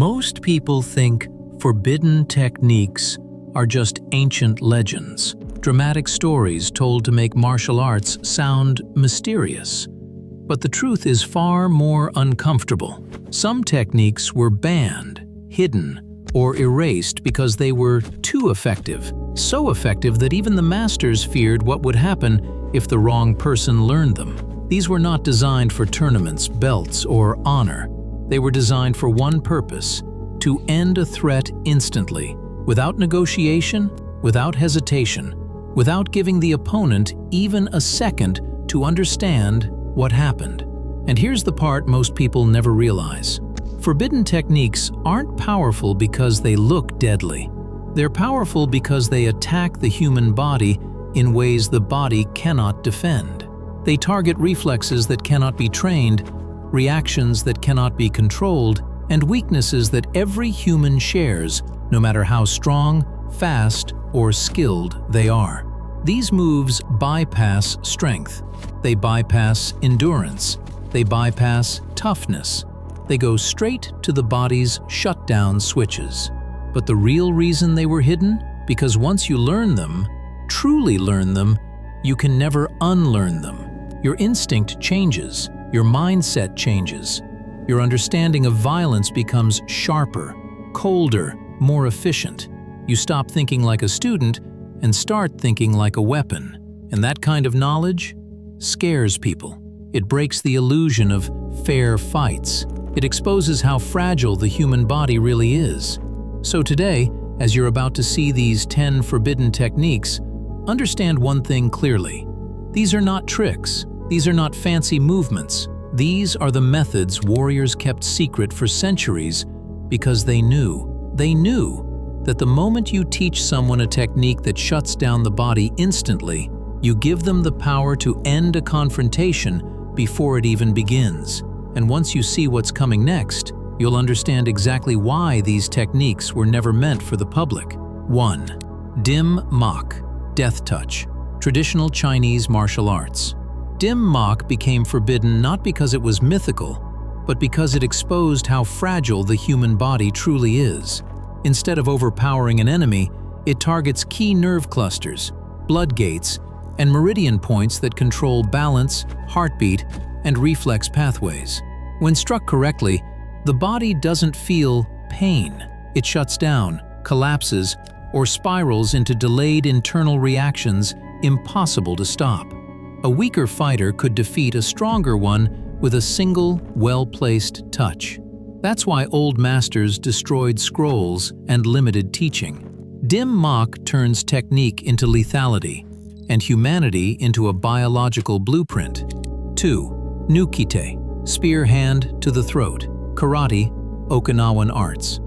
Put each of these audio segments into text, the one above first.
Most people think forbidden techniques are just ancient legends, dramatic stories told to make martial arts sound mysterious. But the truth is far more uncomfortable. Some techniques were banned, hidden, or erased because they were too effective, so effective that even the masters feared what would happen if the wrong person learned them. These were not designed for tournaments, belts, or honor. They were designed for one purpose: to end a threat instantly, without negotiation, without hesitation, without giving the opponent even a second to understand what happened. And here's the part most people never realize. Forbidden techniques aren't powerful because they look deadly. They're powerful because they attack the human body in ways the body cannot defend. They target reflexes that cannot be trained, reactions that cannot be controlled, and weaknesses that every human shares, no matter how strong, fast, or skilled they are. These moves bypass strength. They bypass endurance. They bypass toughness. They go straight to the body's shutdown switches. But the real reason they were hidden? Because once you learn them, truly learn them, you can never unlearn them. Your instinct changes. Your mindset changes. Your understanding of violence becomes sharper, colder, more efficient. You stop thinking like a student and start thinking like a weapon. And that kind of knowledge scares people. It breaks the illusion of fair fights. It exposes how fragile the human body really is. So today, as you're about to see these 10 forbidden techniques, understand one thing clearly. These are not tricks. These are not fancy movements. These are the methods warriors kept secret for centuries because they knew that the moment you teach someone a technique that shuts down the body instantly, you give them the power to end a confrontation before it even begins. And once you see what's coming next, you'll understand exactly why these techniques were never meant for the public. 1. Dim Mak, Death Touch, traditional Chinese martial arts. Dim Mak became forbidden not because it was mythical, but because it exposed how fragile the human body truly is. Instead of overpowering an enemy, it targets key nerve clusters, blood gates, and meridian points that control balance, heartbeat, and reflex pathways. When struck correctly, the body doesn't feel pain. It shuts down, collapses, or spirals into delayed internal reactions impossible to stop. A weaker fighter could defeat a stronger one with a single, well-placed touch. That's why old masters destroyed scrolls and limited teaching. Dim Mak turns technique into lethality, and humanity into a biological blueprint. 2. Nukite, spear hand to the throat, karate, Okinawan arts.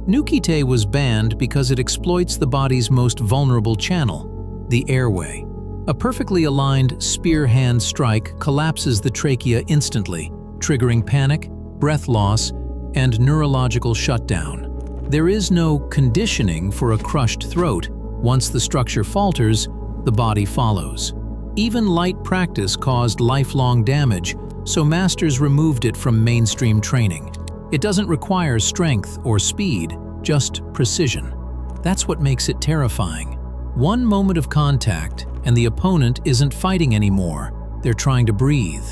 Nukite was banned because it exploits the body's most vulnerable channel, the airway. A perfectly aligned spear hand strike collapses the trachea instantly, triggering panic, breath loss, and neurological shutdown. There is no conditioning for a crushed throat. Once the structure falters, the body follows. Even light practice caused lifelong damage, so masters removed it from mainstream training. It doesn't require strength or speed, just precision. That's what makes it terrifying. One moment of contact, and the opponent isn't fighting anymore. They're trying to breathe.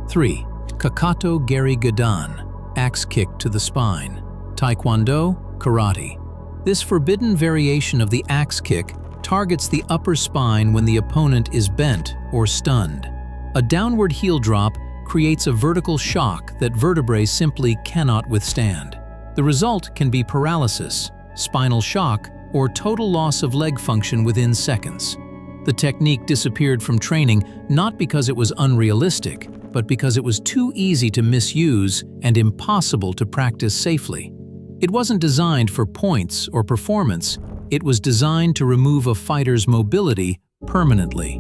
3. Kakato Geri Gadan, axe kick to the spine, Taekwondo, karate. This forbidden variation of the axe kick targets the upper spine when the opponent is bent or stunned. A downward heel drop creates a vertical shock that vertebrae simply cannot withstand. The result can be paralysis, spinal shock, or total loss of leg function within seconds. The technique disappeared from training not because it was unrealistic, but because it was too easy to misuse and impossible to practice safely. It wasn't designed for points or performance. It was designed to remove a fighter's mobility permanently.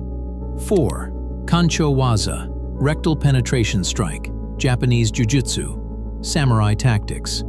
4. Kancho Waza, rectal penetration strike, Japanese Jiu-Jitsu, samurai tactics.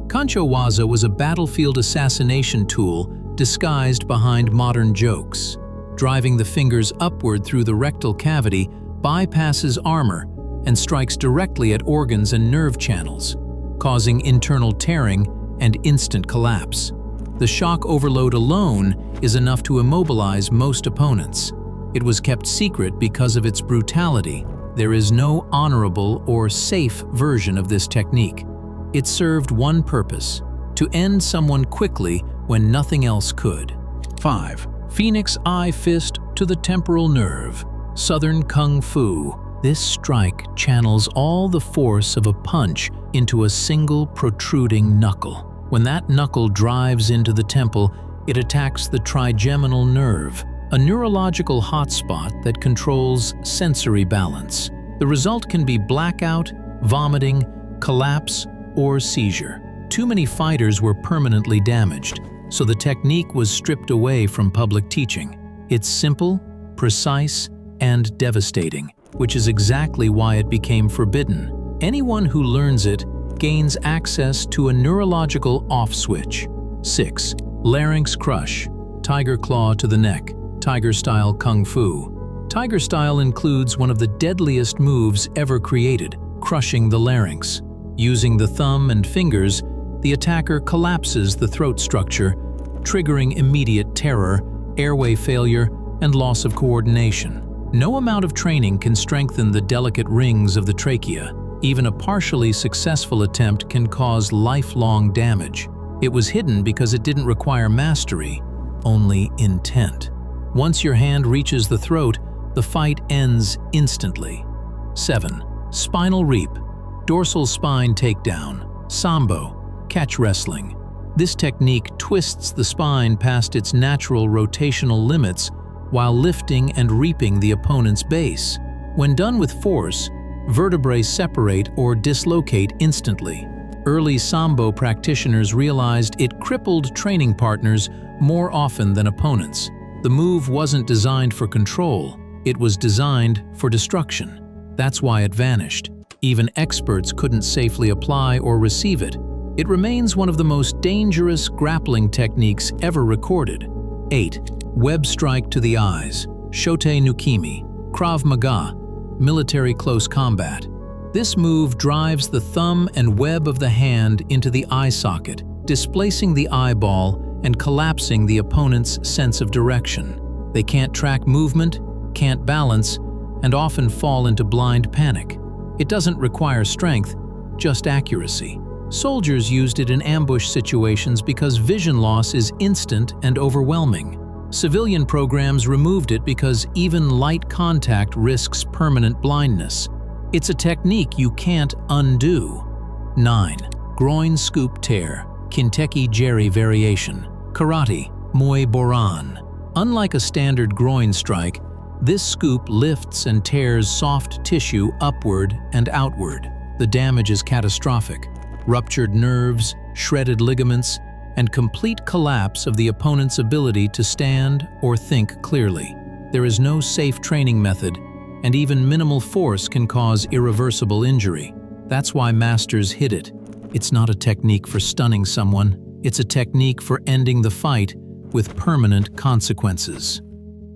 Kancho Waza was a battlefield assassination tool disguised behind modern jokes. Driving the fingers upward through the rectal cavity bypasses armor and strikes directly at organs and nerve channels, causing internal tearing and instant collapse. The shock overload alone is enough to immobilize most opponents. It was kept secret because of its brutality. There is no honorable or safe version of this technique. It served one purpose: to end someone quickly when nothing else could. 5. Phoenix Eye Fist to the temporal nerve. Southern Kung Fu. This strike channels all the force of a punch into a single protruding knuckle. When that knuckle drives into the temple, it attacks the trigeminal nerve, a neurological hotspot that controls sensory balance. The result can be blackout, vomiting, collapse, or seizure. Too many fighters were permanently damaged, so the technique was stripped away from public teaching. It's simple, precise, and devastating, which is exactly why it became forbidden. Anyone who learns it gains access to a neurological off switch. 6. Larynx crush. Tiger claw to the neck. Tiger-style Kung Fu. Tiger style includes one of the deadliest moves ever created, crushing the larynx. Using the thumb and fingers, the attacker collapses the throat structure, triggering immediate terror, airway failure, and loss of coordination. No amount of training can strengthen the delicate rings of the trachea. Even a partially successful attempt can cause lifelong damage. It was hidden because it didn't require mastery, only intent. Once your hand reaches the throat, the fight ends instantly. 7. Spinal reap. Dorsal spine takedown. Sambo. Catch wrestling. This technique twists the spine past its natural rotational limits while lifting and reaping the opponent's base. When done with force, vertebrae separate or dislocate instantly. Early Sambo practitioners realized it crippled training partners more often than opponents. The move wasn't designed for control, it was designed for destruction. That's why it vanished. Even experts couldn't safely apply or receive it. It remains one of the most dangerous grappling techniques ever recorded. 8. Web strike to the eyes. Shote Nukimi. Krav Maga. Military close combat. This move drives the thumb and web of the hand into the eye socket, displacing the eyeball and collapsing the opponent's sense of direction. They can't track movement, can't balance, and often fall into blind panic. It doesn't require strength, just accuracy. Soldiers used it in ambush situations because vision loss is instant and overwhelming. Civilian programs removed it because even light contact risks permanent blindness. It's a technique you can't undo. 9. Groin scoop tear. Kinteki Jerry variation. Karate. Muay Boran. Unlike a standard groin strike, this scoop lifts and tears soft tissue upward and outward. The damage is catastrophic. Ruptured nerves, shredded ligaments, and complete collapse of the opponent's ability to stand or think clearly. There is no safe training method, and even minimal force can cause irreversible injury. That's why masters hid it. It's not a technique for stunning someone, it's a technique for ending the fight with permanent consequences.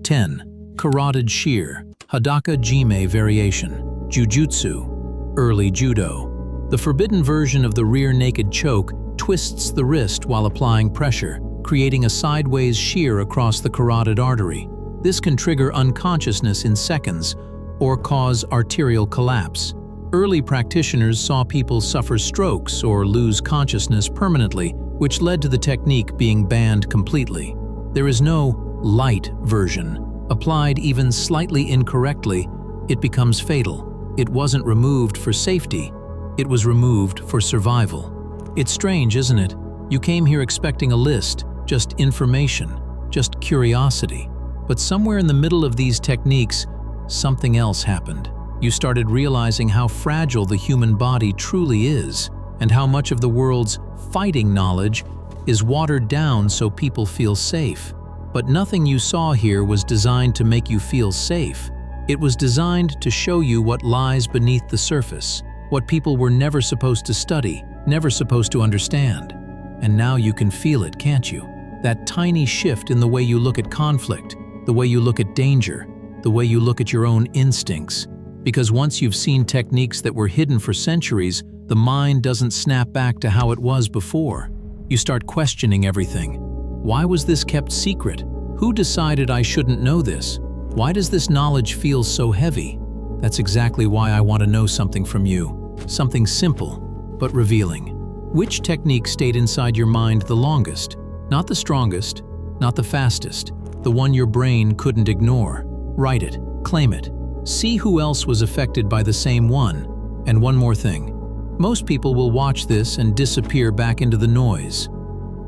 10. Carotid shear. Hadaka Jime variation. Jujutsu. Early judo. The forbidden version of the rear naked choke twists the wrist while applying pressure, creating a sideways shear across the carotid artery. This can trigger unconsciousness in seconds or cause arterial collapse. Early practitioners saw people suffer strokes or lose consciousness permanently, which led to the technique being banned completely. There is no light version. Applied even slightly incorrectly, it becomes fatal. It wasn't removed for safety, it was removed for survival. It's strange, isn't it? You came here expecting a list, just information, just curiosity. But somewhere in the middle of these techniques, something else happened. You started realizing how fragile the human body truly is, and how much of the world's fighting knowledge is watered down so people feel safe. But nothing you saw here was designed to make you feel safe. It was designed to show you what lies beneath the surface, what people were never supposed to study, never supposed to understand. And now you can feel it, can't you? That tiny shift in the way you look at conflict, the way you look at danger, the way you look at your own instincts. Because once you've seen techniques that were hidden for centuries, the mind doesn't snap back to how it was before. You start questioning everything. Why was this kept secret? Who decided I shouldn't know this? Why does this knowledge feel so heavy? That's exactly why I want to know something from you. Something simple, but revealing. Which technique stayed inside your mind the longest? Not the strongest, not the fastest, the one your brain couldn't ignore. Write it, claim it. See who else was affected by the same one. And one more thing. Most people will watch this and disappear back into the noise.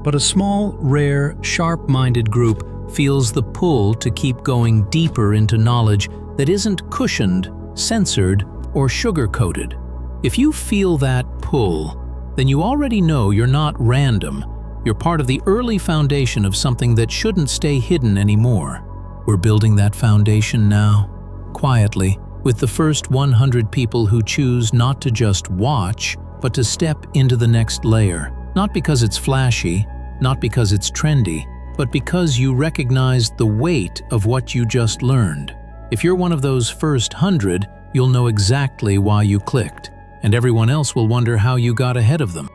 But a small, rare, sharp-minded group feels the pull to keep going deeper into knowledge that isn't cushioned, censored, or sugar-coated. If you feel that pull, then you already know you're not random. You're part of the early foundation of something that shouldn't stay hidden anymore. We're building that foundation now, quietly, with the first 100 people who choose not to just watch, but to step into the next layer. Not because it's flashy, not because it's trendy, but because you recognize the weight of what you just learned. If you're one of those first 100, you'll know exactly why you clicked, and everyone else will wonder how you got ahead of them.